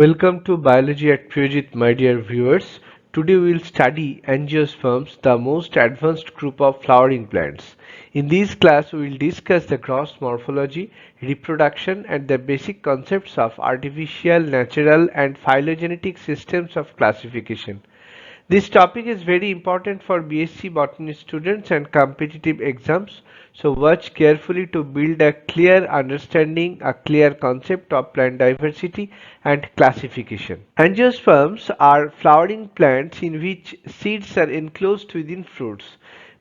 Welcome to Biology at Pujit, my dear viewers. Today we will study Angiosperms, the most advanced group of flowering plants. In this class, we will discuss the gross morphology, reproduction, and the basic concepts of artificial, natural, and phylogenetic systems of classification. This topic is very important for B.Sc Botany students and competitive exams, so watch carefully to build a clear understanding, a clear concept of plant diversity and classification. Angiosperms are flowering plants in which seeds are enclosed within fruits.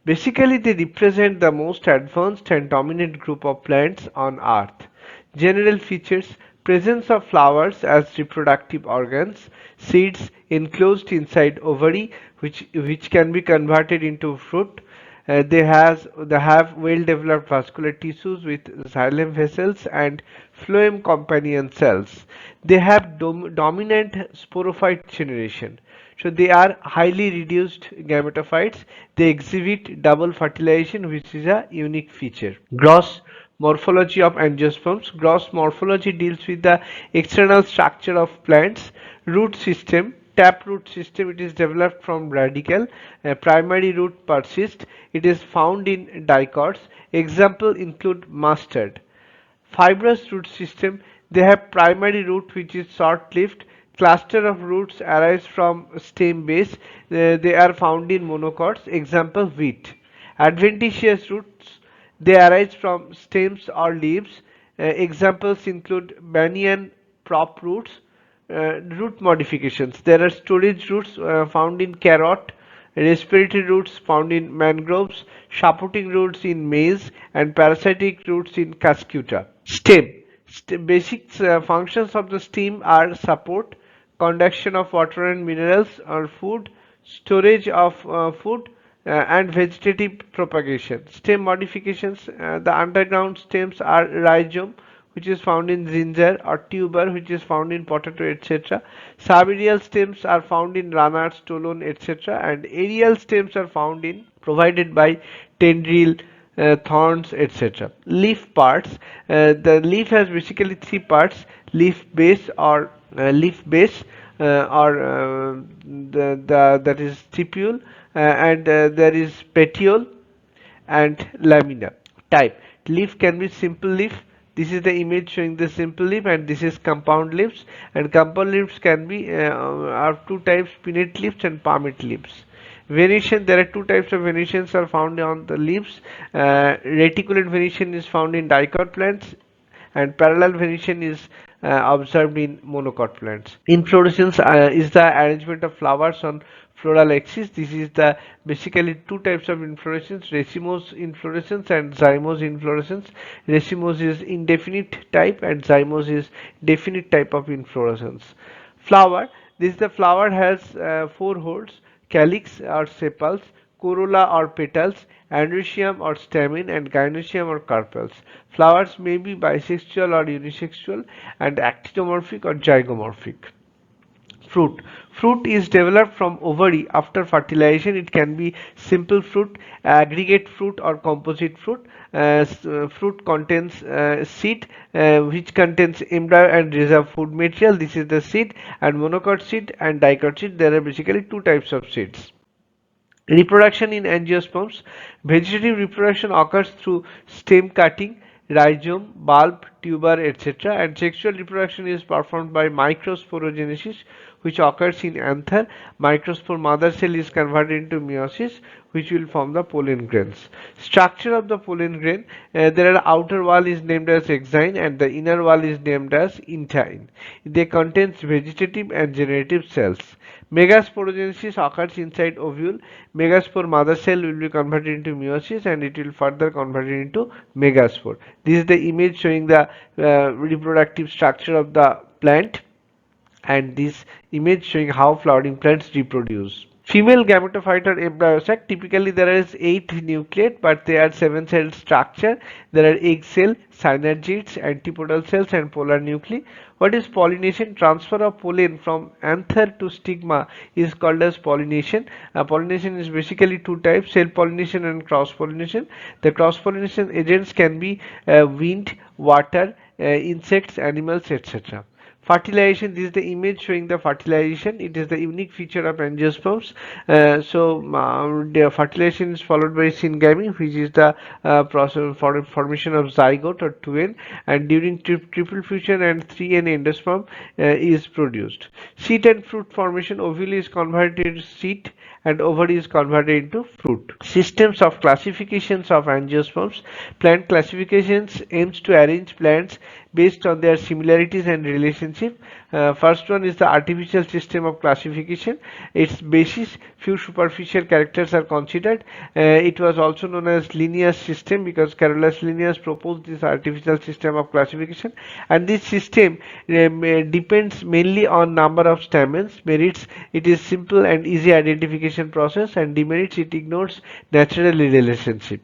Basically, they represent the most advanced and dominant group of plants on Earth. General features: presence of flowers as reproductive organs, seeds enclosed inside ovary which can be converted into fruit. They have well developed vascular tissues with xylem vessels and phloem companion cells. They have dominant sporophyte generation. So they are highly reduced gametophytes. They exhibit double fertilization, which is a unique feature. Gross morphology of angiosperms. Gross morphology deals with the external structure of plants. Root system. Taproot system. It is developed from radicle. Primary root persists. It is found in dicots. Example include mustard. Fibrous root system. They have primary root which is short-lived. Cluster of roots arise from stem base. They are found in monocots. Example wheat. Adventitious roots. They arise from stems or leaves. Examples include banyan prop roots. Root modifications. There are storage roots found in carrot, respiratory roots found in mangroves, supporting roots in maize, and parasitic roots in cuscuta. Stem. Basic functions of the stem are support, conduction of water and minerals or food, storage of food, and vegetative propagation. Stem modifications. The underground stems are rhizome, which is found in ginger, or tuber, which is found in potato, etc. Subaerial stems are found in runners, stolon, etc. And aerial stems are found in provided by tendril, thorns, etc. Leaf parts. The leaf has basically three parts: leaf base or that is stipule, and there is petiole and lamina. Type: leaf can be simple leaf. This is the image showing the simple leaf, and this is compound leaves. And compound leaves can be are two types: pinnate leaves and palmate leaves. Venation: there are two types of venations are found on the leaves. Reticulate venation is found in dicot plants, and parallel venation is observed in monocot plants. Inflorescence is the arrangement of flowers on floral axis. This is the basically two types of inflorescence: racemose inflorescence and zymose inflorescence. Racemose is indefinite type and zymose is definite type of inflorescence. Flower: this the flower has four holes: calyx or sepals, corolla or petals, androecium or stamen, and gynoecium or carpels. Flowers may be bisexual or unisexual, and actinomorphic or zygomorphic. Fruit. Fruit is developed from ovary after fertilization. It can be simple fruit, aggregate fruit, or composite fruit. Fruit contains seed, which contains embryo and reserve food material. This is the seed. And monocot seed and dicot seed. There are basically two types of seeds. Reproduction in angiosperms. Vegetative reproduction occurs through stem cutting, rhizome, bulb, tuber, etc. And sexual reproduction is performed by microsporogenesis, which occurs in anther. Microspore mother cell is converted into meiosis, which will form the pollen grains. Structure of the pollen grain. There are outer wall is named as exine and the inner wall is named as intine. They contains vegetative and generative cells. Megasporogenesis occurs inside ovule. Megaspore mother cell will be converted into meiosis and it will further converted into megaspore. This is the image showing the reproductive structure of the plant, and this image showing how flowering plants reproduce. Female gametophyte or embryosac. Typically there is 8 nucleate, but they are 7-celled structure. There are egg cell, synergids, antipodal cells, and polar nuclei. What is pollination? Transfer of pollen from anther to stigma is called as pollination. Pollination is basically two types: self pollination and cross pollination. The cross pollination agents can be wind, water, insects, animals, etc. Fertilization, this is the image showing the fertilization. It is the unique feature of angiosperms. The fertilization is followed by syngamy, which is the process for formation of zygote or 2N, and during triple fusion and 3N endosperm is produced. Seed and fruit formation, ovule is converted into seed and ovary is converted into fruit. Systems of classifications of angiosperms. Plant classifications aims to arrange plants based on their similarities and relationship. First one is the artificial system of classification. Its basis, few superficial characters are considered. It was also known as Linnaeus system because Carolus Linnaeus proposed this artificial system of classification, and this system depends mainly on number of stamens. Merits, it is simple and easy identification process, and demerits, it ignores natural relationship.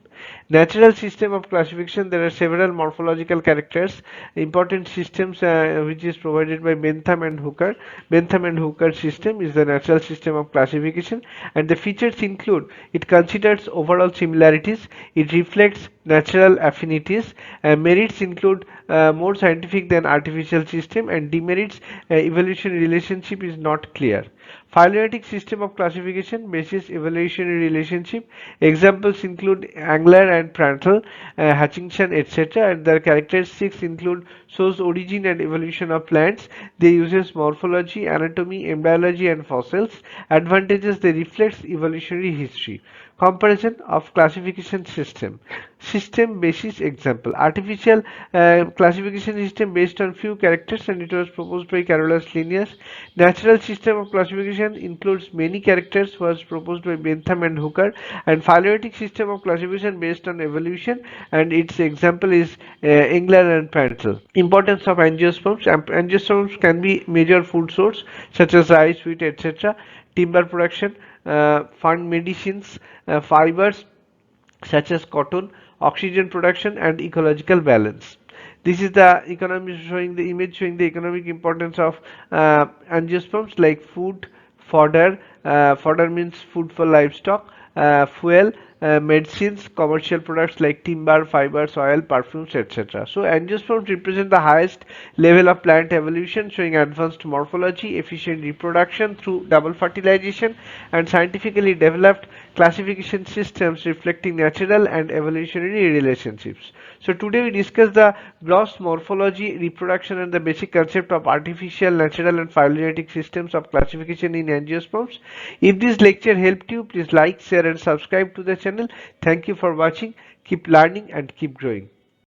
Natural system of classification, there are several morphological characters. Important systems which is provided by Bentham and Hooker. Bentham and Hooker system is the natural system of classification, and the features include: it considers overall similarities, it reflects natural affinities, merits include more scientific than artificial system, and demerits, evolutionary relationship is not clear. Phylogenetic system of classification, basis evolutionary relationship. Examples include Angler and Prantl, Hutchinson, etc. And their characteristics include: shows origin and evolution of plants. They uses morphology, anatomy, embryology, and fossils. Advantages: they reflects evolutionary history. Comparison of classification system. System basis example: artificial classification system based on few characters, and it was proposed by Carolus Linnaeus. Natural system of classification includes many characters, was proposed by Bentham and Hooker. And phylogenetic system of classification based on evolution, and its example is Engler and Prantl. Importance of angiosperms. Angiosperms can be major food source such as rice, wheat, etc. Timber production, fund medicines, fibers such as cotton, oxygen production, and ecological balance. This is the economy showing the image showing the economic importance of angiosperms, like food, fodder. Fodder means food for livestock. Fuel, medicines, commercial products like timber, fibers, oil, perfumes, etc. So angiosperms represent the highest level of plant evolution, showing advanced morphology, efficient reproduction through double fertilization, and scientifically developed classification systems reflecting natural and evolutionary relationships. So today we discuss the gross morphology, reproduction, and the basic concept of artificial, natural, and phylogenetic systems of classification in angiosperms. If this lecture helped you, please like, share, and subscribe to the channel. Thank you for watching. Keep learning and keep growing.